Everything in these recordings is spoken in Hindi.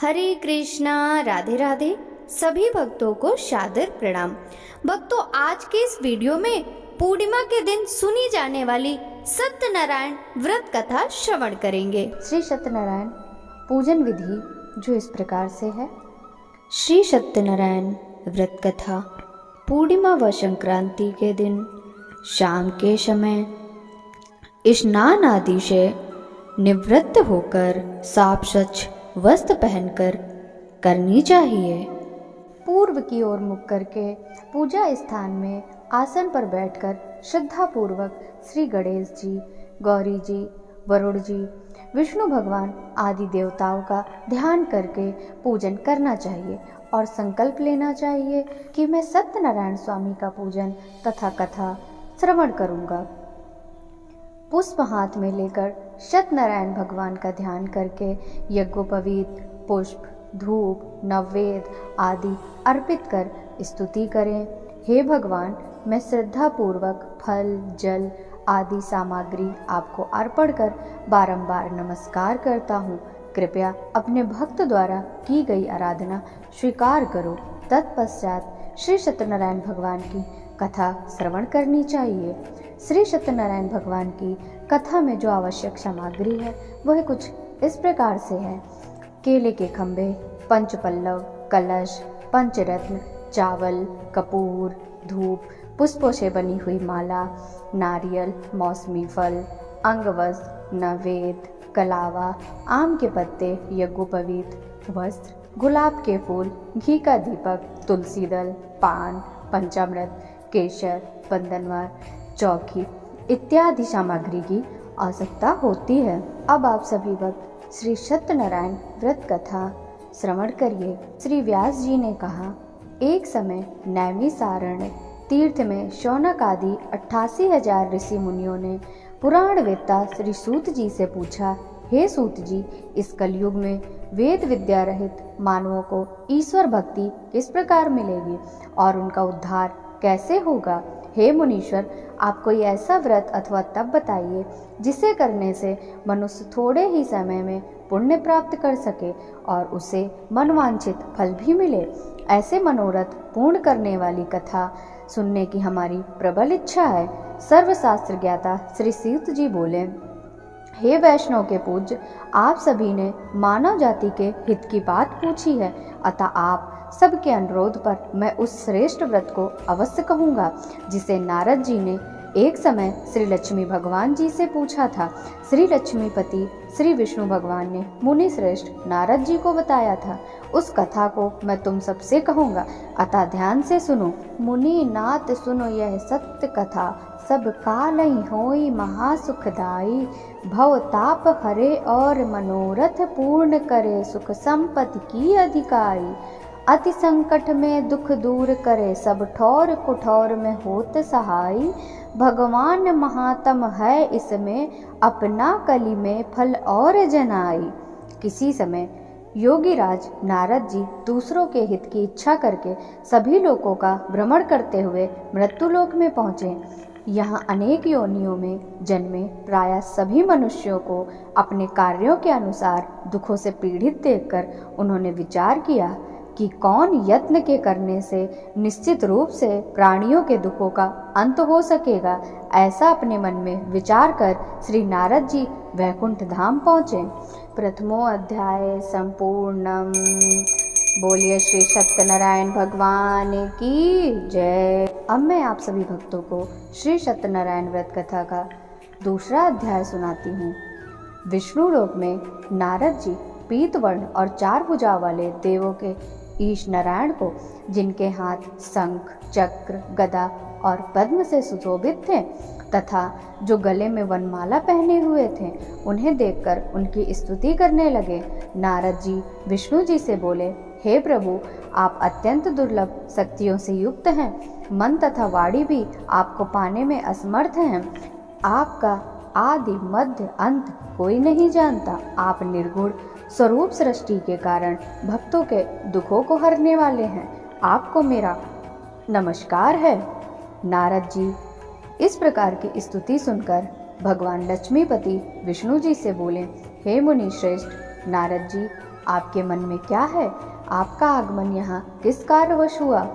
हरे कृष्णा, राधे राधे। सभी भक्तों को सादर प्रणाम। भक्तों, आज के इस वीडियो में पूर्णिमा के दिन सुनी जाने वाली सत्यनारायण व्रत कथा श्रवण करेंगे। श्री सत्यनारायण पूजन विधि जो इस प्रकार से है। श्री सत्यनारायण व्रत कथा पूर्णिमा व संक्रांति के दिन शाम के समय स्नान आदि से निवृत्त होकर साफ स्वच्छ वस्त्र पहनकर करनी चाहिए। पूर्व की ओर मुख करके पूजा स्थान में आसन पर बैठकर श्रद्धा पूर्वक श्री गणेश जी, गौरी जी, वरुण जी, विष्णु भगवान आदि देवताओं का ध्यान करके पूजन करना चाहिए और संकल्प लेना चाहिए कि मैं सत्यनारायण स्वामी का पूजन तथा कथा श्रवण करूंगा। पुष्प हाथ में लेकर सत्यनारायण भगवान का ध्यान करके यज्ञोपवीत, पुष्प, धूप, नैवेद्य आदि अर्पित कर स्तुति करें। हे भगवान, मैं श्रद्धा पूर्वक फल, जल आदि सामग्री आपको अर्पण कर बारंबार नमस्कार करता हूँ। कृपया अपने भक्त द्वारा की गई आराधना स्वीकार करो। तत्पश्चात श्री सत्यनारायण भगवान की कथा श्रवण करनी चाहिए। श्री सत्यनारायण भगवान की कथा में जो आवश्यक सामग्री है वह कुछ इस प्रकार से है। केले के खंभे, पंचपल्लव, कलश, पंचरत्न, चावल, कपूर, धूप, पुष्पों से बनी हुई माला, नारियल, मौसमी फल, अंगवस्त्र, नैवेद्य, कलावा, आम के पत्ते, यज्ञोपवीत, वस्त्र, गुलाब के फूल, घी का दीपक, तुलसी दल, पान, पंचामृत, केसर, बंधनवार, चौकी इत्यादि सामग्री की आवश्यकता होती है। अब आप सभी भक्त श्री सत्यनारायण व्रत कथा श्रवण करिए। श्री व्यास जी ने कहा, एक समय नैमिषारण्य तीर्थ में शौनक आदि 88,000 ऋषि मुनियों ने पुराण वेत्ता श्री सूत जी से पूछा, हे सूत जी, इस कलयुग में वेद विद्या रहित मानवों को ईश्वर भक्ति किस प्रकार मिलेगी और उनका उद्धार कैसे होगा? हे मुनीश्वर, आप कोई ऐसा व्रत अथवा तप बताइए जिसे करने से मनुष्य थोड़े ही समय में पुण्य प्राप्त कर सके और उसे मनवांछित फल भी मिले। ऐसे मनोरथ पूर्ण करने वाली कथा सुनने की हमारी प्रबल इच्छा है। सर्वशास्त्र ज्ञाता श्री सूत जी बोले, हे वैष्णव के पूज्य, आप सभी ने मानव जाति के हित की बात पूछी है, अतः आप सबके अनुरोध पर मैं उस श्रेष्ठ व्रत को अवश्य कहूँगा जिसे नारद जी ने एक समय श्री लक्ष्मी भगवान जी से पूछा था। श्री लक्ष्मीपति श्री विष्णु भगवान ने मुनि श्रेष्ठ नारद जी को बताया था। उस कथा को मैं तुम सबसे कहूँगा, अतः ध्यान से सुनो। मुनि नाथ सुनो यह सत्य कथा, सब काल ही होई महासुखदाई। भव ताप हरे और मनोरथ पूर्ण करे, सुख संपत्ति की अधिकारी। अति संकट में दुख दूर करे, सब ठौर कुठौर में होत सहाई। भगवान महात्म है इसमें, अपना कली में फल और जनाई। किसी समय योगीराज नारद जी दूसरों के हित की इच्छा करके सभी लोगों का भ्रमण करते हुए मृत्युलोक में पहुँचे। यहाँ अनेक योनियों में जन्मे प्रायः सभी मनुष्यों को अपने कार्यों के अनुसार दुखों से पीड़ित देखकर उन्होंने विचार किया कि कौन यत्न के करने से निश्चित रूप से प्राणियों के दुखों का अंत हो सकेगा। ऐसा अपने मन में विचार कर श्री नारद जी वैकुंठ धाम पहुँचे। प्रथमो अध्याय संपूर्णम। बोलिए श्री सत्यनारायण भगवान की जय। अब मैं आप सभी भक्तों को श्री सत्यनारायण व्रत कथा का दूसरा अध्याय सुनाती हूँ। विष्णु लोक में नारद जी पीत वर्ण और 4 भुजा वाले देवों के ईश नारायण को, जिनके हाथ शंख, चक्र, गदा और पद्म से सुशोभित थे तथा जो गले में वनमाला पहने हुए थे, उन्हें देखकर उनकी स्तुति करने लगे। नारद जी विष्णु जी से बोले, हे प्रभु, आप अत्यंत दुर्लभ शक्तियों से युक्त हैं। मन तथा वाणी भी आपको पाने में असमर्थ हैं। आपका आदि मध्य अंत कोई नहीं जानता। आप निर्गुण स्वरूप सृष्टि के कारण भक्तों के दुखों को हरने वाले हैं। आपको मेरा नमस्कार है। नारद जी इस प्रकार की स्तुति सुनकर भगवान लक्ष्मीपति विष्णु जी से बोले, हे मुनि श्रेष्ठ नारद जी, आपके मन में क्या है? आपका आगमन यहाँ किस कार्यवश हुआ?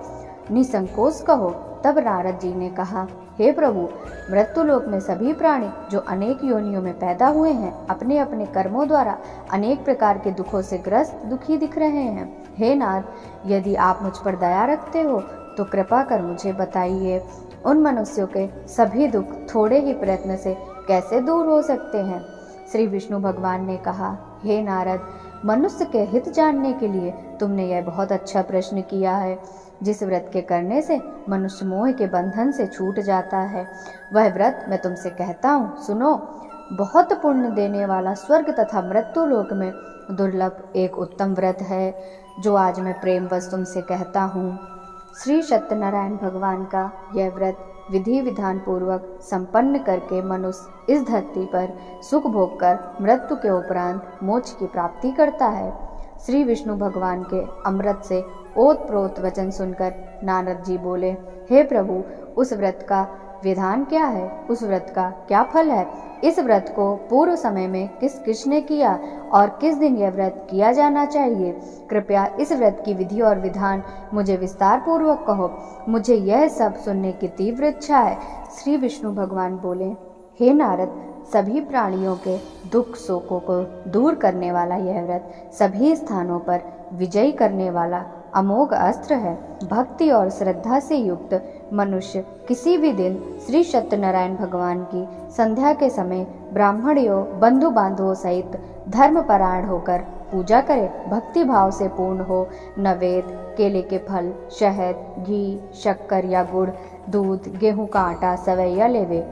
निसंकोच कहो। तब नारद जी ने कहा, हे प्रभु, मृत्युलोक में सभी प्राणी जो अनेक योनियों में पैदा हुए हैं, अपने अपने कर्मों द्वारा अनेक प्रकार के दुखों से ग्रस्त दुखी दिख रहे हैं। हे नाथ, यदि आप मुझ पर दया रखते हो तो कृपा कर मुझे बताइए, उन मनुष्यों के सभी दुख थोड़े ही प्रयत्न से कैसे दूर हो सकते हैं? श्री विष्णु भगवान ने कहा, हे नारद, मनुष्य के हित जानने के लिए तुमने यह बहुत अच्छा प्रश्न किया है। जिस व्रत के करने से मनुष्य मोह के बंधन से छूट जाता है, वह व्रत मैं तुमसे कहता हूँ, सुनो। बहुत पुण्य देने वाला स्वर्ग तथा मृत्यु लोक में दुर्लभ एक उत्तम व्रत है, जो आज मैं प्रेमवश तुमसे कहता हूँ। श्री सत्यनारायण भगवान का यह व्रत विधि विधान पूर्वक संपन्न करके मनुष्य इस धरती पर सुख भोग कर मृत्यु के उपरांत मोक्ष की प्राप्ति करता है। श्री विष्णु भगवान के अमृत से ओतप्रोत वचन सुनकर नारद जी बोले, हे प्रभु, उस व्रत का विधान क्या है? उस व्रत का क्या फल है? इस व्रत को पूर्व समय में किस किसने किया और किस दिन यह व्रत किया जाना चाहिए? कृपया इस व्रत की विधि और विधान मुझे विस्तार पूर्वक कहो। मुझे यह सब सुनने की तीव्र इच्छा है। श्री विष्णु भगवान बोले, हे नारद, सभी प्राणियों के दुख शोकों को दूर करने वाला यह व्रत सभी स्थानों पर विजयी करने वाला अमोघ अस्त्र है। भक्ति और श्रद्धा से युक्त मनुष्य किसी भी दिन श्री सत्यनारायण भगवान की संध्या के समय ब्राह्मणों बंधु बांधवों सहित धर्मपरायण होकर पूजा करे, भक्ति भाव से पूर्ण हो, नवेद, केले के फल, शहद, घी, शक्कर या गुड़, दूध, गेहूं का आटा, सवैया लेवे,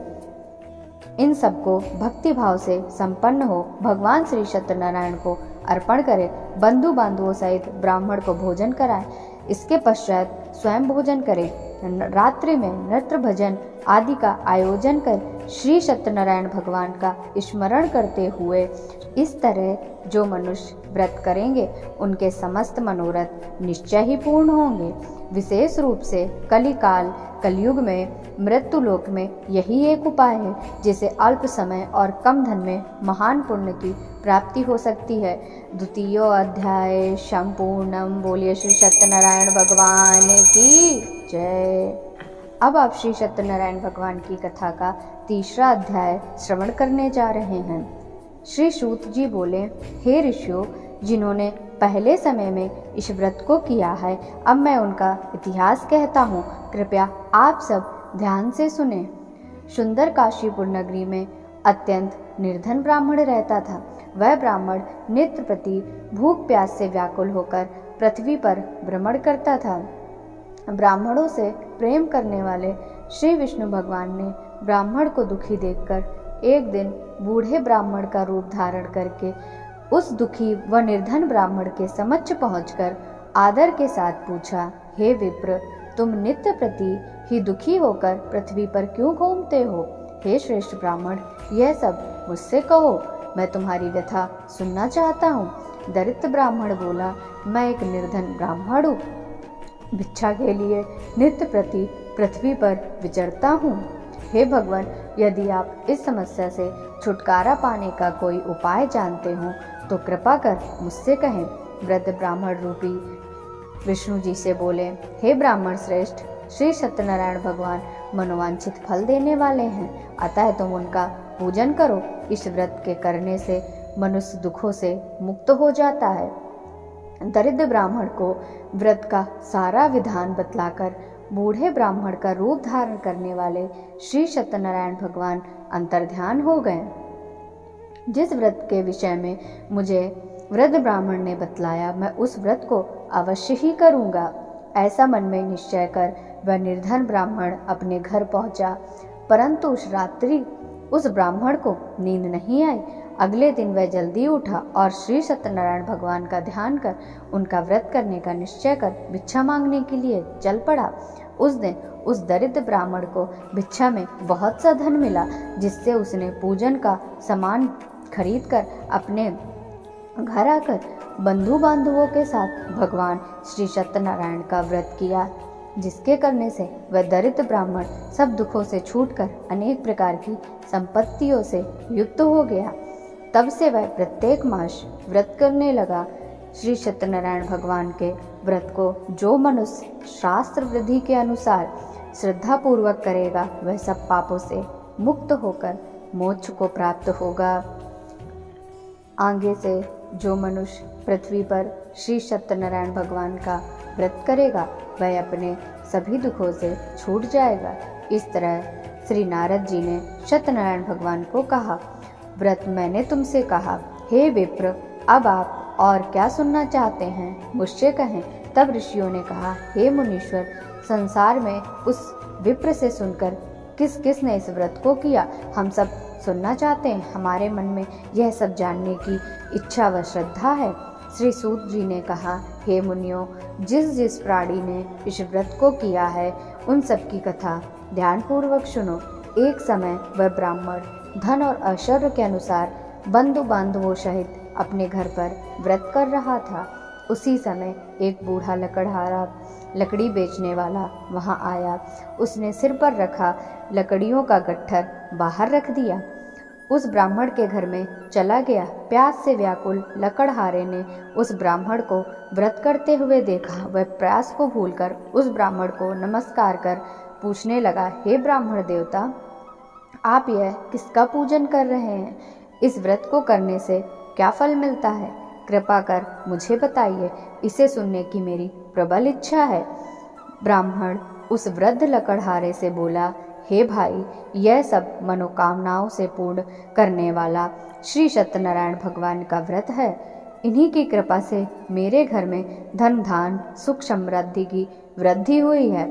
इन सबको भक्ति भाव से संपन्न हो, भगवान श्री सत्यनारायण को अर्पण करे, बंधु बांधवों सहित ब्राह्मण को भोजन कराए, इसके पश्चात स्वयं भोजन करे, रात्रि में नृत्य भजन आदि का आयोजन कर श्री सत्यनारायण भगवान का स्मरण करते हुए इस तरह जो मनुष्य व्रत करेंगे उनके समस्त मनोरथ निश्चय ही पूर्ण होंगे। विशेष रूप से कलयुग में मृत्यु लोक में यही एक उपाय है जिसे अल्प समय और कम धन में महान पुण्य की प्राप्ति हो सकती है। द्वितीय अध्याय संपूर्णम। बोलिए श्री सत्यनारायण भगवान की जय। अब आप श्री सत्यनारायण भगवान की कथा का तीसरा अध्याय श्रवण करने जा रहे हैं। श्री सूत जी बोले, हे ऋषियों, जिन्होंने पहले समय में इस व्रत को किया है, अब मैं उनका इतिहास कहता हूँ, कृपया आप सब ध्यान से सुने। सुंदर काशीपुर नगरी में अत्यंत निर्धन ब्राह्मण रहता था। वह ब्राह्मण नित्य प्रति भूख प्यास से व्याकुल होकर पृथ्वी पर भ्रमण करता था। ब्राह्मणों से प्रेम करने वाले श्री विष्णु भगवान ने ब्राह्मण को दुखी देखकर एक दिन बूढ़े ब्राह्मण का रूप धारण करके उस दुखी व निर्धन ब्राह्मण के समक्ष पहुंचकर आदर के साथ पूछा, हे विप्र, तुम नित्य प्रति ही दुखी होकर पृथ्वी पर क्यों घूमते हो? हे श्रेष्ठ ब्राह्मण, यह सब मुझसे कहो, मैं तुम्हारी व्यथा सुनना चाहता हूँ। दरिद्र ब्राह्मण बोला, मैं एक निर्धन ब्राह्मण हूँ, भिक्षा के लिए नित्य प्रति पृथ्वी पर विचरता हूँ। हे भगवान, यदि आप इस समस्या से छुटकारा पाने का कोई उपाय जानते हो तो कृपा कर मुझसे कहें। वृद्ध ब्राह्मण रूपी विष्णु जी से बोले, हे ब्राह्मण श्रेष्ठ, श्री सत्यनारायण भगवान मनोवांछित फल देने वाले हैं, अतः तुम उनका पूजन करो। इस व्रत के करने से मनुष्य दुखों से मुक्त हो जाता है। दरिद्र ब्राह्मण को व्रत का सारा विधान बतलाकर बूढ़े ब्राह्मण का रूप धारण करने वाले श्री सत्यनारायण भगवान अंतर्ध्यान हो गए। जिस व्रत के विषय में मुझे वृद्ध ब्राह्मण ने बतलाया, मैं उस व्रत को अवश्य ही करूँगा, ऐसा मन में निश्चय कर वह निर्धन ब्राह्मण अपने घर पहुँचा। परंतु उस रात्रि उस ब्राह्मण को नींद नहीं आई। अगले दिन वह जल्दी उठा और श्री सत्यनारायण भगवान का ध्यान कर उनका व्रत करने का निश्चय कर भिक्षा मांगने के लिए चल पड़ा। उस दिन उस दरिद्र ब्राह्मण को भिक्षा में बहुत सा धन मिला, जिससे उसने पूजन का सामान खरीद कर अपने घर आकर बंधु बांधवों के साथ भगवान श्री सत्यनारायण का व्रत किया, जिसके करने से वह दरिद्र ब्राह्मण सब दुखों से छूटकर अनेक प्रकार की संपत्तियों से युक्त हो गया। तब से वह प्रत्येक मास व्रत करने लगा। श्री सत्यनारायण भगवान के व्रत को जो मनुष्य शास्त्र विधि के अनुसार श्रद्धा पूर्वक करेगा वह सब पापों से मुक्त होकर मोक्ष को प्राप्त होगा। आगे से जो मनुष्य पृथ्वी पर श्री सत्यनारायण भगवान का व्रत करेगा वह अपने सभी दुखों से छूट जाएगा। इस तरह श्री नारद जी ने सत्यनारायण भगवान को कहा, व्रत मैंने तुमसे कहा, हे विप्र, अब आप और क्या सुनना चाहते हैं, मुझसे कहें। तब ऋषियों ने कहा, हे मुनीश्वर, संसार में उस विप्र से सुनकर किस किस ने इस व्रत को किया, हम सब सुनना चाहते हैं। हमारे मन में यह सब जानने की इच्छा व श्रद्धा है। श्री सूत जी ने कहा, हे मुनियों, जिस जिस प्राणी ने इस व्रत को किया है उन सब की कथा ध्यानपूर्वक सुनो। एक समय वह ब्राह्मण धन और ऐश्वर्य के अनुसार बंधु बांधवों सहित अपने घर पर व्रत कर रहा था। उसी समय एक बूढ़ा लकड़हारा लकड़ी बेचने वाला वहां आया। उसने सिर पर रखा लकड़ियों का गट्ठर बाहर रख दिया। उस ब्राह्मण के घर में चला गया। प्यास से व्याकुल लकड़हारे ने उस ब्राह्मण को व्रत करते हुए देखा। वह प्यास को भूलकर उस ब्राह्मण को नमस्कार कर पूछने लगा, हे ब्राह्मण देवता, आप यह किसका पूजन कर रहे हैं? इस व्रत को करने से क्या फल मिलता है? कृपा कर मुझे बताइए, इसे सुनने की मेरी प्रबल इच्छा है। ब्राह्मण उस वृद्ध लकड़हारे से बोला, हे भाई, यह सब मनोकामनाओं से पूर्ण करने वाला श्री सत्यनारायण भगवान का व्रत है। इन्हीं की कृपा से मेरे घर में धन धान सुख समृद्धि की वृद्धि हुई है।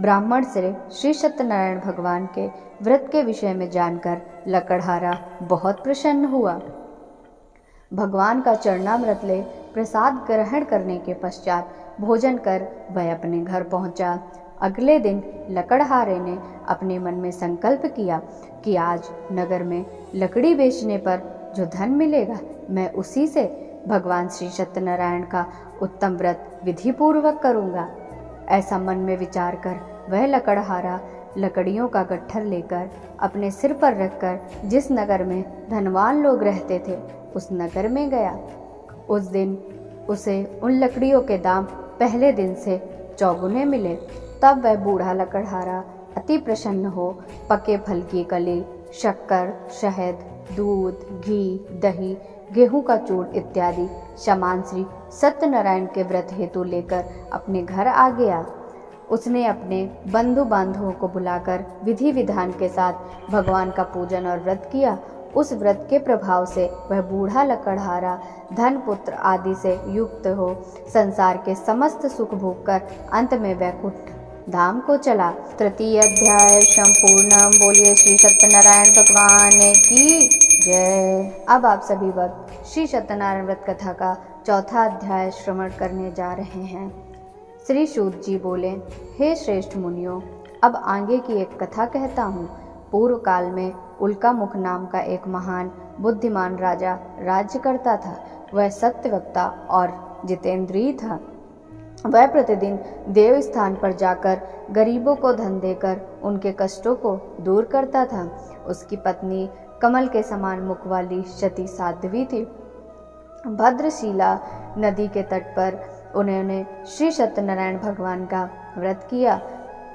ब्राह्मण से श्री सत्यनारायण भगवान के व्रत के विषय में जानकर लकड़हारा बहुत प्रसन्न हुआ। भगवान का चरणामृत ले प्रसाद ग्रहण करने के पश्चात भोजन कर वह अपने घर पहुंचा। अगले दिन लकड़हारे ने अपने मन में संकल्प किया कि आज नगर में लकड़ी बेचने पर जो धन मिलेगा मैं उसी से भगवान श्री सत्यनारायण का उत्तम व्रत विधि पूर्वक करूँगा। ऐसा मन में विचार कर वह लकड़हारा लकड़ियों का गट्ठर लेकर अपने सिर पर रखकर जिस नगर में धनवान लोग रहते थे उस नगर में गया। उस दिन उसे उन लकड़ियों के दाम पहले दिन से चौगुने मिले। तब वह बूढ़ा लकड़हारा अति प्रसन्न हो पके फल की कली, शक्कर, शहद, दूध, घी, दही, गेहूं का चूर्ण इत्यादि सामान श्री सत्यनारायण के व्रत हेतु लेकर अपने घर आ गया। उसने अपने बंधु बांधवों को बुलाकर विधि विधान के साथ भगवान का पूजन और व्रत किया। उस व्रत के प्रभाव से वह बूढ़ा लकड़हारा धन पुत्र आदि से युक्त हो संसार के समस्त सुख भोग कर अंत में वैकुंठ धाम को चला। तृतीय अध्याय संपूर्णम। बोलिए श्री सत्यनारायण भगवान की जय। अब आप सभी वक्त श्री सत्यनारायण व्रत कथा का चौथा अध्याय श्रवण करने जा रहे हैं। श्री सूत जी बोले, हे श्रेष्ठ मुनियों, अब आगे की एक कथा कहता हूँ। पूर्व काल में उल्कामुख नाम का एक महान बुद्धिमान राजा राज्य करता था। वह सत्यवक्ता और जितेंद्रिय था। वह प्रतिदिन देव स्थान पर जाकर गरीबों को धन देकर उनके कष्टों को दूर करता था। उसकी पत्नी कमल के समान मुख वाली सती साध्वी थी। भद्रशिला नदी के तट पर उन्होंने श्री सत्यनारायण भगवान का व्रत किया।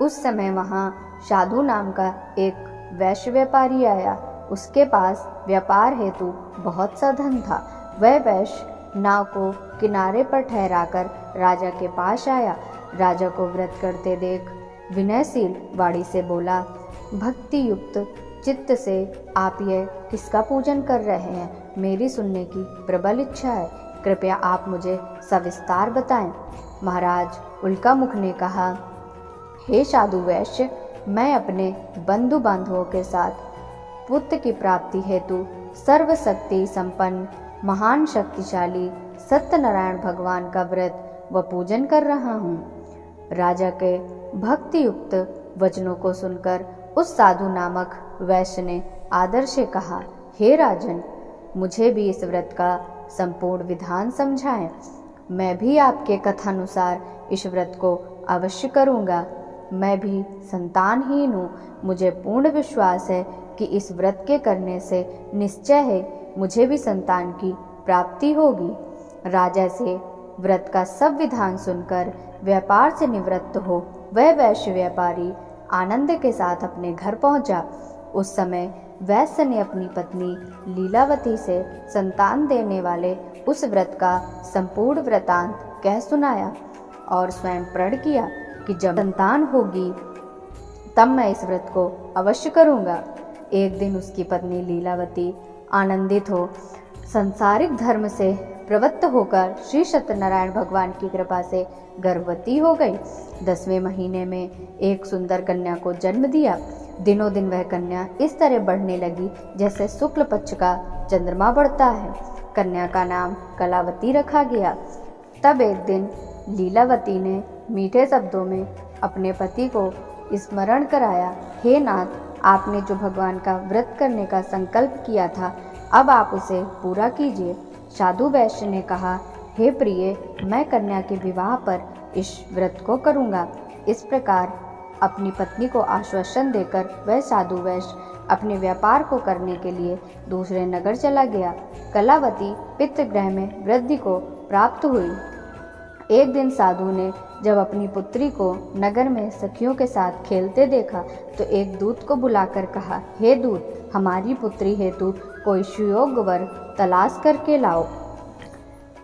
उस समय वहाँ साधु नाम का एक वैश्य व्यापारी आया। उसके पास व्यापार हेतु बहुत सा धन था। वह वैश्य नाव को किनारे पर ठहराकर राजा के पास आया। राजा को व्रत करते देख विनयशील वाणी से बोला, भक्ति युक्त चित्त से आप ये किसका पूजन कर रहे हैं? मेरी सुनने की प्रबल इच्छा है, कृपया आप मुझे सविस्तार बताएं। महाराज उल्कामुख ने कहा, हे साधु वैश्य, मैं अपने बंधु बांधवों के साथ पुत्र की प्राप्ति हेतु सर्वशक्ति संपन्न महान शक्तिशाली सत्यनारायण भगवान का व्रत व पूजन कर रहा हूँ। राजा के भक्ति युक्त वचनों को सुनकर उस साधु नामक वैश्य ने आदर से कहा, हे राजन, मुझे भी इस व्रत का संपूर्ण विधान समझाएं। मैं भी आपके कथानुसार इस व्रत को अवश्य करूँगा। मैं भी संतानहीन हूँ। मुझे पूर्ण विश्वास है कि इस व्रत के करने से निश्चय है मुझे भी संतान की प्राप्ति होगी। राजा से व्रत का सब विधान सुनकर व्यापार से निवृत्त हो वह वैश्य व्यापारी आनंद के साथ अपने घर पहुंचा। उस समय वैश्य ने अपनी पत्नी लीलावती से संतान देने वाले उस व्रत का संपूर्ण वृतांत कह सुनाया और स्वयं प्रण किया कि जब संतान होगी तब मैं इस व्रत को अवश्य करूँगा। एक दिन उसकी पत्नी लीलावती आनंदित हो सांसारिक धर्म से प्रवृत्त होकर श्री सत्यनारायण भगवान की कृपा से गर्भवती हो गई। 10वें महीने में एक सुंदर कन्या को जन्म दिया। दिनों दिन वह कन्या इस तरह बढ़ने लगी जैसे शुक्ल पक्ष का चंद्रमा बढ़ता है। कन्या का नाम कलावती रखा गया। तब एक दिन लीलावती ने मीठे शब्दों में अपने पति को स्मरण कराया, हे नाथ, आपने जो भगवान का व्रत करने का संकल्प किया था अब आप उसे पूरा कीजिए। साधु वैश्य ने कहा, हे प्रिय, मैं कन्या के विवाह पर इस व्रत को करूँगा। इस प्रकार अपनी पत्नी को आश्वासन देकर वह साधु वैश्य अपने व्यापार को करने के लिए दूसरे नगर चला गया। कलावती पितृगृह में वृद्धि को प्राप्त हुई। एक दिन साधु ने जब अपनी पुत्री को नगर में सखियों के साथ खेलते देखा तो एक दूत को बुलाकर कहा, हे दूत, हमारी पुत्री हेतु कोई सुयोग्य वर तलाश करके लाओ।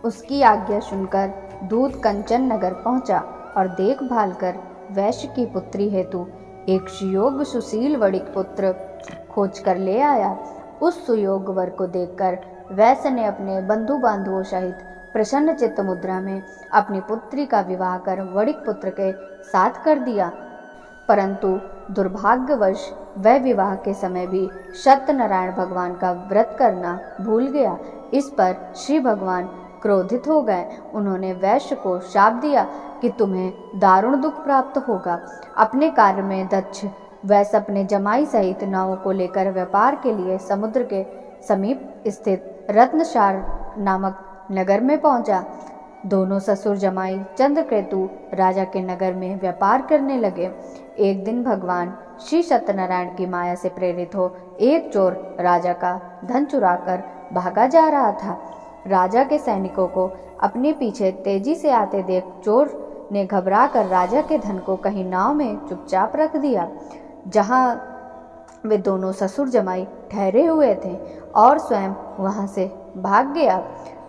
उसकी आज्ञा सुनकर दूत कंचन नगर पहुंचा और देखभाल कर वैश्य की पुत्री हेतु एक सुयोग्य सुशील वणिक पुत्र खोज कर ले आया। उस सुयोग्य वर को देखकर वैश्य ने अपने बंधु बांधवों सहित प्रसन्न चित्त मुद्रा में अपनी पुत्री का विवाह कर वणिक पुत्र के साथ कर दिया। परंतु दुर्भाग्यवश वह विवाह के समय भी सत्यनारायण भगवान का व्रत करना भूल गया। इस पर श्री भगवान क्रोधित हो गए। उन्होंने वैश्य को शाप दिया कि तुम्हें दारुण दुख प्राप्त होगा। अपने कार्य में दक्ष वैश्य अपने जमाई सहित नावों को लेकर व्यापार के लिए समुद्र के समीप स्थित रत्नसार नामक नगर में पहुंचा। दोनों ससुर जमाई चंद्रकेतु राजा के नगर में व्यापार करने लगे। एक दिन भगवान श्री सत्यनारायण की माया से प्रेरित हो एक चोर राजा का धन चुराकर भागा जा रहा था। राजा के सैनिकों को अपने पीछे तेजी से आते देख चोर ने घबराकर राजा के धन को कहीं नाव में चुपचाप रख दिया, जहां वे दोनों ससुर जमाई ठहरे हुए थे, और स्वयं वहां से भाग गया।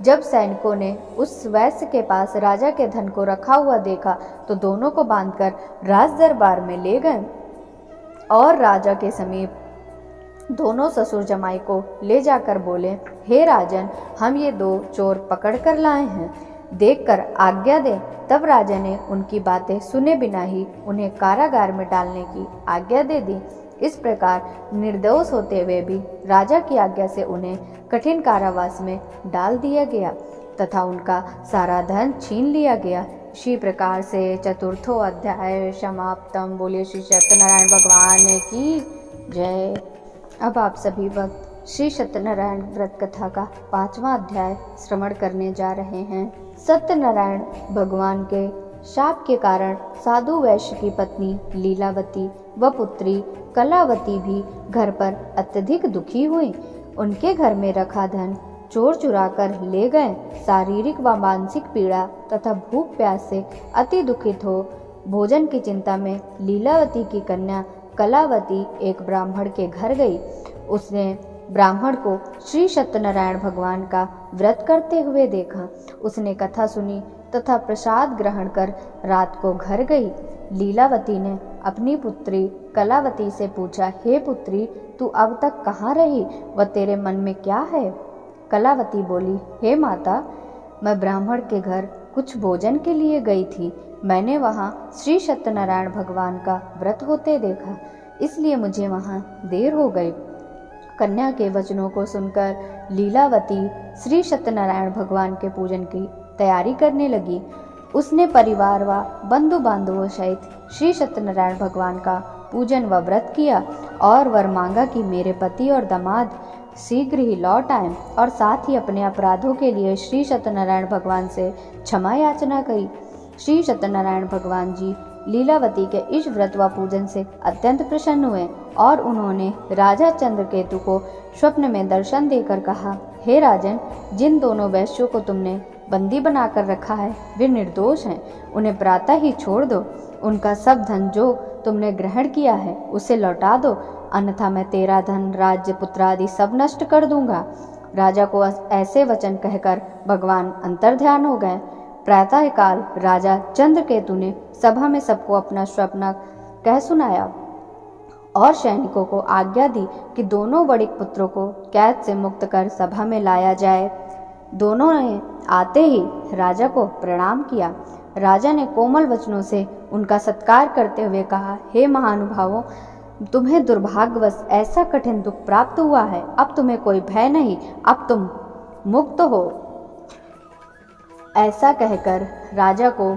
जब सैनिकों ने उस वैश्य के पास राजा के धन को रखा हुआ देखा तो दोनों को बांधकर राज दरबार में ले गए और राजा के समीप दोनों ससुर जमाई को ले जाकर बोले, हे राजन, हम ये दो चोर पकड़ कर लाए हैं, देखकर आज्ञा दे। तब राजा ने उनकी बातें सुने बिना ही उन्हें कारागार में डालने की आज्ञा दे दी। इस प्रकार निर्दोष होते हुए भी राजा की आज्ञा से उन्हें कठिन कारावास में डाल दिया गया तथा उनका सारा धन छीन लिया गया। इसी प्रकार से चतुर्थो अध्याय समाप्तम। बोलिए श्री सत्यनारायण भगवान की जय। अब आप सभी वक्त श्री सत्यनारायण व्रत कथा का 5वां अध्याय श्रवण करने जा रहे हैं। सत्यनारायण भगवान के शाप के कारण साधु वैश्य की पत्नी लीलावती व पुत्री कलावती भी घर पर अत्यधिक दुखी हुई। उनके घर में रखा धन चोर चुरा कर ले गए। शारीरिक व मानसिक पीड़ा तथा भूख प्यास से अति दुखित हो भोजन की चिंता में लीलावती की कन्या कलावती एक ब्राह्मण के घर गई। उसने ब्राह्मण को श्री सत्यनारायण भगवान का व्रत करते हुए देखा। उसने कथा सुनी तथा प्रसाद ग्रहण कर रात को घर गई। लीलावती ने अपनी पुत्री कलावती से पूछा, हे पुत्री, तू अब तक कहाँ रही व तेरे मन में क्या है? कलावती बोली, हे माता, मैं ब्राह्मण के घर कुछ भोजन के लिए गई थी। मैंने वहाँ श्री सत्यनारायण भगवान का व्रत होते देखा, इसलिए मुझे वहाँ देर हो गई। कन्या के वचनों को सुनकर लीलावती श्री सत्यनारायण भगवान के पूजन की तैयारी करने लगी। उसने परिवार व बंधु बांधवों सहित श्री सत्यनारायण भगवान का पूजन व व्रत किया और वर मांगा कि मेरे पति और दामाद शीघ्र ही लौट आएं, और साथ ही अपने अपराधों के लिए श्री सत्यनारायण भगवान से क्षमा याचना करी। श्री सत्यनारायण भगवान जी लीलावती के इस व्रत व पूजन से अत्यंत प्रसन्न हुए और उन्होंने राजा चंद्रकेतु को स्वप्न में दर्शन देकर कहा, हे राजन, जिन दोनों वैश्यों को तुमने बंदी बनाकर रखा है वे निर्दोष हैं, उन्हें प्रातः ही छोड़ दो। उनका सब धन जो तुमने ग्रहण किया है उसे लौटा दो, अन्यथा मैं तेरा धन, राज्य, पुत्र आदि सब नष्ट कर दूंगा। राजा को ऐसे वचन कहकर भगवान अंतर्ध्यान हो गए। प्रातः काल राजा चंद्रकेतु ने सभा में सबको अपना स्वप्न कह सुनाया और सैनिकों को आज्ञा दी कि दोनों बड़े पुत्रों को कैद से मुक्त कर सभा में लाया जाए। दोनों ने आते ही राजा को प्रणाम किया। राजा ने कोमल वचनों से उनका सत्कार करते हुए कहा, हे महानुभावों, तुम्हें दुर्भाग्यवश ऐसा कठिन दुख प्राप्त हुआ है। अब तुम्हें कोई भय नहीं, अब तुम मुक्त हो। ऐसा कहकर राजा को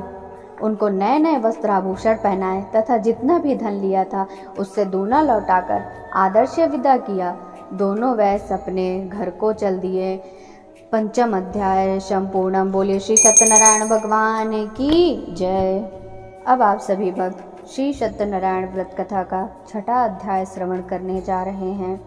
उनको नए नए वस्त्र आभूषण पहनाए तथा जितना भी धन लिया था उससे दूना लौटाकर आदर से विदा किया। दोनों वैश्य अपने घर को चल दिए। पंचम अध्याय संपूर्णम। बोलिए श्री सत्यनारायण भगवान की जय। अब आप सभी भक्त श्री सत्यनारायण व्रत कथा का छठा अध्याय श्रवण करने जा रहे हैं।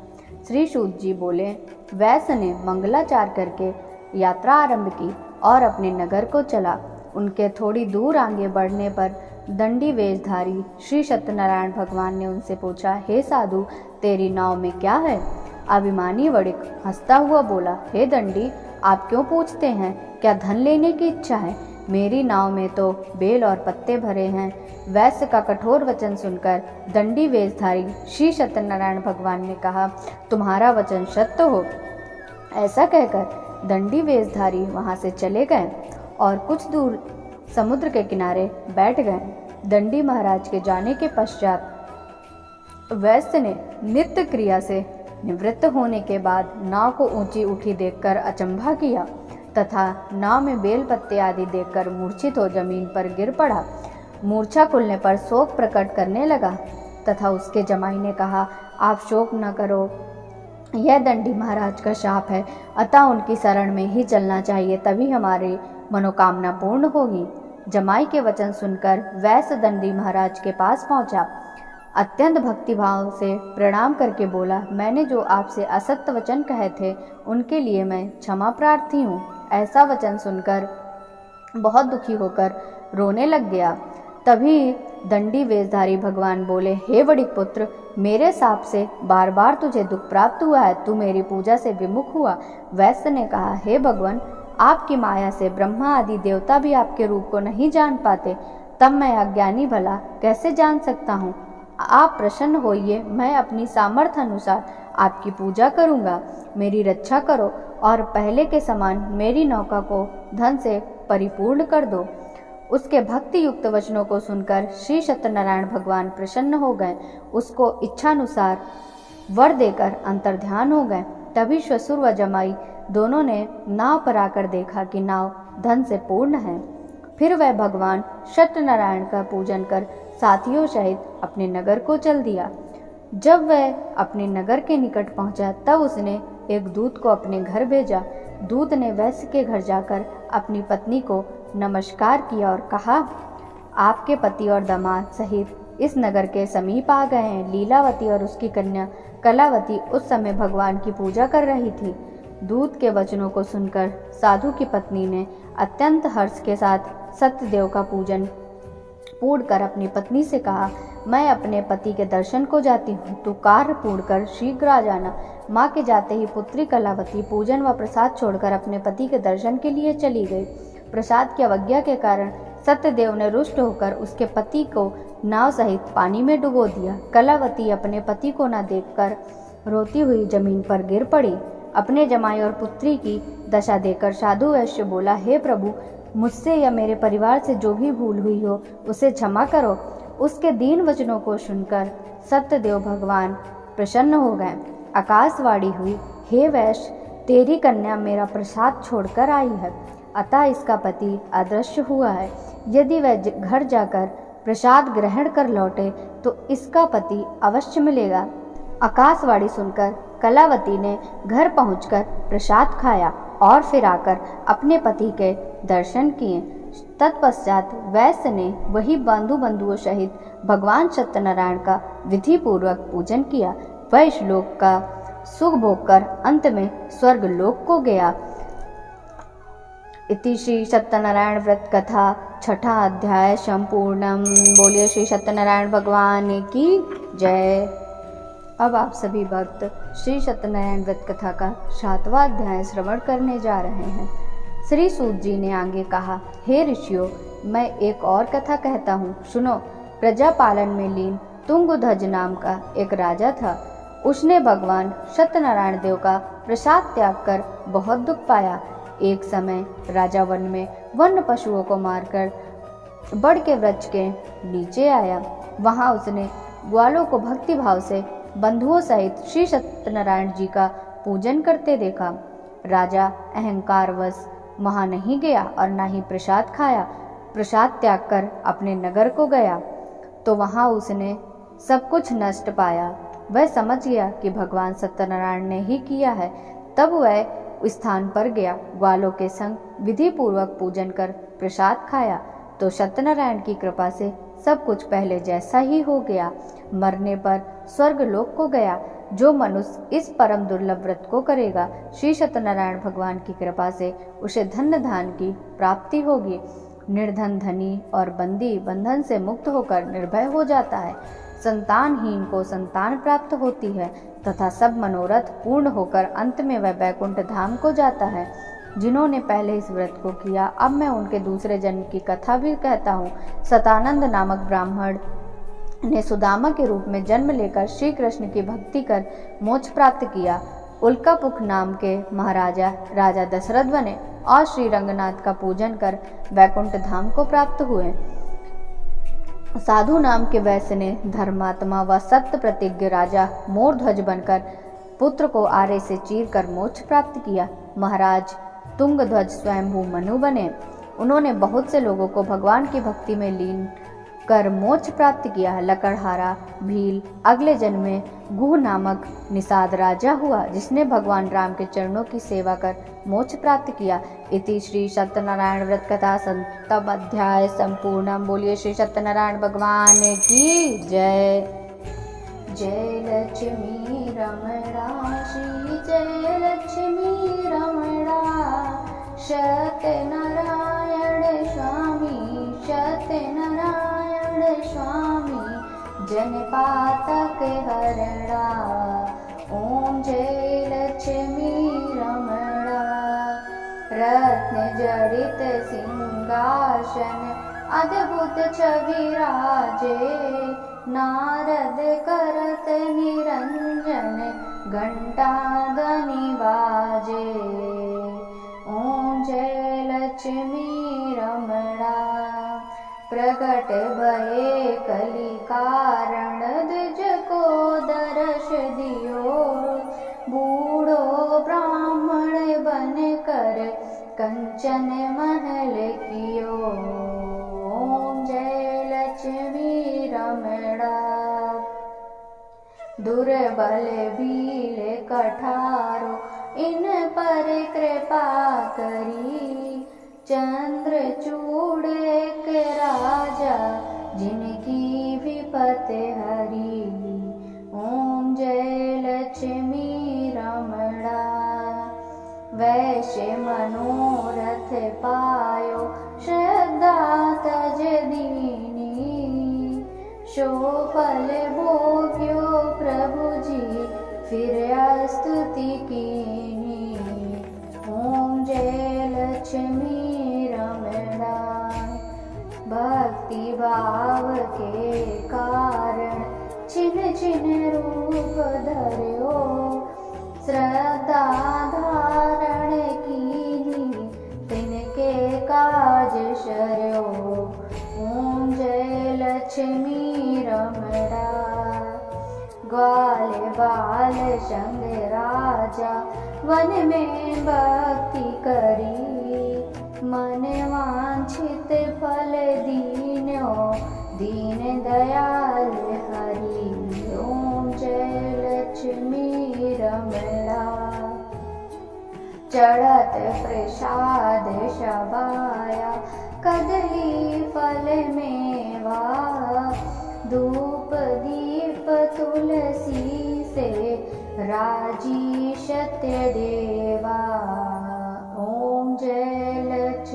श्री सूत जी बोले, वैश्य ने मंगलाचार करके यात्रा आरंभ की और अपने नगर को चला। उनके थोड़ी दूर आगे बढ़ने पर दंडी वेशधारी श्री सत्यनारायण भगवान ने उनसे पूछा, हे साधु, तेरी नाव में क्या है? अभिमानी वणिक हंसता हुआ बोला, हे दंडी, आप क्यों पूछते हैं? क्या धन लेने की इच्छा है? मेरी नाव में तो बेल और पत्ते भरे हैं। वैश्य का कठोर वचन सुनकर दंडी वेशधारी श्री सत्यनारायण भगवान ने कहा, तुम्हारा वचन सत्य हो। ऐसा कहकर दंडी वेशधारी वहां से चले गए और कुछ दूर समुद्र के किनारे बैठ गए। दंडी महाराज के जाने के पश्चात वैश्य ने नित्य क्रिया से निवृत्त होने के बाद नाव को ऊंची उठी देखकर अचंभा किया तथा नाव में बेल पत्ते आदि देखकर मूर्छित हो जमीन पर गिर पड़ा। मूर्छा खुलने पर शोक प्रकट करने लगा तथा उसके जमाई ने कहा, आप शोक न करो, यह दंडी महाराज का शाप है, अतः उनकी शरण में ही चलना चाहिए, तभी हमारी मनोकामना पूर्ण होगी। जमाई के वचन सुनकर वैश्य दंडी महाराज के पास पहुंचा। अत्यंत भक्तिभाव से प्रणाम करके बोला, मैंने जो आपसे असत्य वचन कहे थे उनके लिए मैं क्षमा प्रार्थी हूँ। ऐसा वचन सुनकर बहुत दुखी होकर रोने लग गया। तभी दंडी वेशधारी भगवान बोले, हे वणिक पुत्र, मेरे शाप से बार बार तुझे दुख प्राप्त हुआ है, तू मेरी पूजा से विमुख हुआ। वैश्य ने कहा, हे भगवान, आपकी माया से ब्रह्मा आदि देवता भी आपके रूप को नहीं जान पाते, तब मैं अज्ञानी भला कैसे जान सकता हूँ? आप प्रसन्न होइए, मैं अपनी सामर्थ्य अनुसार आपकी पूजा करूँगा। मेरी रक्षा करो और पहले के समान मेरी नौका को धन से परिपूर्ण कर दो। उसके भक्ति युक्त वचनों को सुनकर श्री सत्यनारायण भगवान प्रसन्न हो गए। उसको इच्छानुसार वर देकर अंतर्ध्यान हो गए। तभी ससुर व जमाई दोनों ने नाव पर आकर देखा कि नाव धन से पूर्ण है। फिर वह भगवान सत्यनारायण का पूजन कर साथियों सहित अपने नगर को चल दिया। जब वह अपने नगर के निकट पहुंचा तब उसने एक दूत को अपने घर भेजा। दूत ने वैश्य के घर जाकर अपनी पत्नी को नमस्कार किया और कहा, आपके पति और दामाद सहित इस नगर के समीप आ गए हैं। लीलावती और उसकी कन्या कलावती उस समय भगवान की पूजा कर रही थी। दूत के वचनों को सुनकर साधु की पत्नी ने अत्यंत हर्ष के साथ सत्यदेव का पूजन पूर्ण कर अपनी पत्नी से कहा, मैं अपने पति के दर्शन को जाती हूँ, तू कार्य पूर्ण कर शीघ्र आ जाना। माँ के जाते ही पुत्री कलावती पूजन व प्रसाद छोड़कर अपने पति के दर्शन के लिए चली गई। प्रसाद की अवज्ञा के कारण सत्यदेव ने रुष्ट होकर उसके पति को नाव सहित पानी में डुबो दिया। कलावती अपने पति को न देखकर रोती हुई जमीन पर गिर पड़ी। अपने जमाई और पुत्री की दशा देखकर साधु वैश्य बोला, हे प्रभु, मुझसे या मेरे परिवार से जो भी भूल हुई हो उसे क्षमा करो। उसके दीन वचनों को सुनकर सत्यदेव भगवान प्रसन्न हो गए। आकाशवाणी हुई, हे वैश्य, तेरी कन्या मेरा प्रसाद छोड़कर आई है, अतः इसका पति अदृश्य हुआ है। यदि वह घर जाकर प्रसाद ग्रहण कर लौटे तो इसका पति अवश्य मिलेगा। आकाशवाणी सुनकर कलावती ने घर पहुंचकर प्रसाद खाया और फिर आकर अपने पति के दर्शन किए। तत्पश्चात वैश्य ने वही बंधुओं सहित भगवान सत्यनारायण का विधि पूर्वक पूजन किया। वह इस लोक का सुख भोग कर अंत में स्वर्ग लोक को गया। इति श्री सत्यनारायण व्रत कथा छठा अध्याय संपूर्णम। बोलिए श्री सत्यनारायण भगवान की जय। अब आप सभी भक्त श्री सत्यनारायण व्रत कथा का 7वां अध्याय श्रवण करने जा रहे हैं। श्री सूत जी ने आगे कहा, हे ऋषियों, मैं एक और कथा कहता हूँ, सुनो। प्रजा पालन में लीन तुंगध्वज नाम का एक राजा था। उसने भगवान सत्यनारायण देव का प्रसाद त्याग कर बहुत दुख पाया। एक समय राजा वन में वन्य पशुओं को मारकर बड़ के वृक्ष के नीचे आया। वहां उसने ग्वालों को भक्ति भाव से बंधुओं सहित श्री सत्यनारायण जी का पूजन करते देखा। राजा अहंकारवश वहां नहीं गया और न ही प्रसाद खाया। प्रसाद त्याग कर अपने नगर को गया तो वहां उसने सब कुछ नष्ट पाया। वह समझ गया कि भगवान सत्यनारायण ने ही किया है। तब वह उस स्थान पर गया, ग्वालों के संग विधि पूर्वक पूजन कर प्रसाद खाया तो सत्यनारायण की कृपा से सब कुछ पहले जैसा ही हो गया। मरने पर स्वर्ग लोक को गया। जो मनुष्य इस परम दुर्लभ व्रत को करेगा, श्री सत्यनारायण भगवान की कृपा से उसे धन धान की प्राप्ति होगी। निर्धन धनी और बंदी बंधन से मुक्त होकर निर्भय हो जाता है। संतानहीन को संतान प्राप्त होती है तथा सब मनोरथ पूर्ण होकर अंत में वह वैकुंठ धाम को जाता है। जिन्होंने पहले इस व्रत को किया, अब मैं उनके दूसरे जन्म की कथा भी कहता हूँ। सतानंद नामक ब्राह्मण ने सुदामा के रूप में जन्म लेकर श्री कृष्ण की भक्ति कर मोक्ष प्राप्त किया। उल्कापुख नाम के महाराजा राजा दशरथ बने और श्री रंगनाथ का पूजन कर वैकुंठ धाम को प्राप्त हुए। साधु नाम के वैश्य ने धर्मात्मा व सत्य प्रतिज्ञ राजा मोरध्वज बनकर पुत्र को आरे से चीर कर मोक्ष प्राप्त किया। महाराज तुंगध्वज स्वयंभू मनु बने। उन्होंने बहुत से लोगों को भगवान की भक्ति में लीन कर मोक्ष प्राप्त किया। लकड़हारा भील अगले जन्म में गुह नामक निषाद राजा हुआ, जिसने भगवान राम के चरणों की सेवा कर मोक्ष प्राप्त किया। इति श्री सत्यनारायण व्रत कथा 7वां अध्याय संपूर्णम। बोलिए श्री सत्यनारायण भगवान की जय। जय लक्ष्मी रमणा, श्री जय लक्ष्मी रमणा। सत्यनारायण स्वामी, सत्यनारायण स्वामी, जनपातक हरणा। ओम जय लक्ष्मी रमणा। रत्न जड़ित सिंहासन अद्भुत छवि राजे। नारद करत निरंजन घंटा ध्वनि बाजे। ओम जय लक्ष्मी रमणा। प्रकट भये कली कारण द्विज को दर्श दियो। बूढ़ो ब्राह्मण बन कर कंचन महल कियो। ओम जय लक्ष्मी रमणा। दुर्बल भील कठारो इन पर कृपा करी। चंद्रचूड़ एक राजा जिनकी विपत हरी। ओम जय लक्ष्मी रमणा। वैश्य मनोरथ पायो श्रद्धा तज दीनी। शो फल भोग्यो प्रभु जी फिर स्तुति कीनी। ओम जय लक्ष्मी रमणा। भक्ति भाव के कारण छिन छिन रूप धर्यो। श्रद्धा धारण कीनी तिनके काज शर्यो। ओम जय लक्ष्मी रमणा। ग्वाल बाल संग राजा वन में भक्ति करी। मन वांछित फल दीन्यो दीन दयाल हरि। ओम जय लक्ष्मी रमणा। चढ़त प्रसाद शबाया कदली फल मेवा। धूप दीप तुलसी से राजी सत्य देवा। ओम जय लक्ष्मी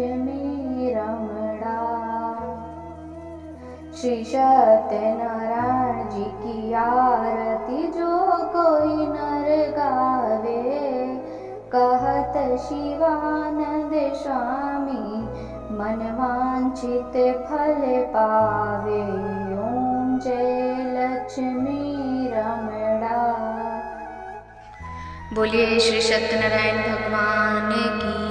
श्री सत्यनारायण जी की आरती जो कोई नर गावे, कहत शिवानंद स्वामी मन वांछित फल पावे। ओम जय लक्ष्मी रमणा। बोलिए श्री सत्यनारायण भगवान की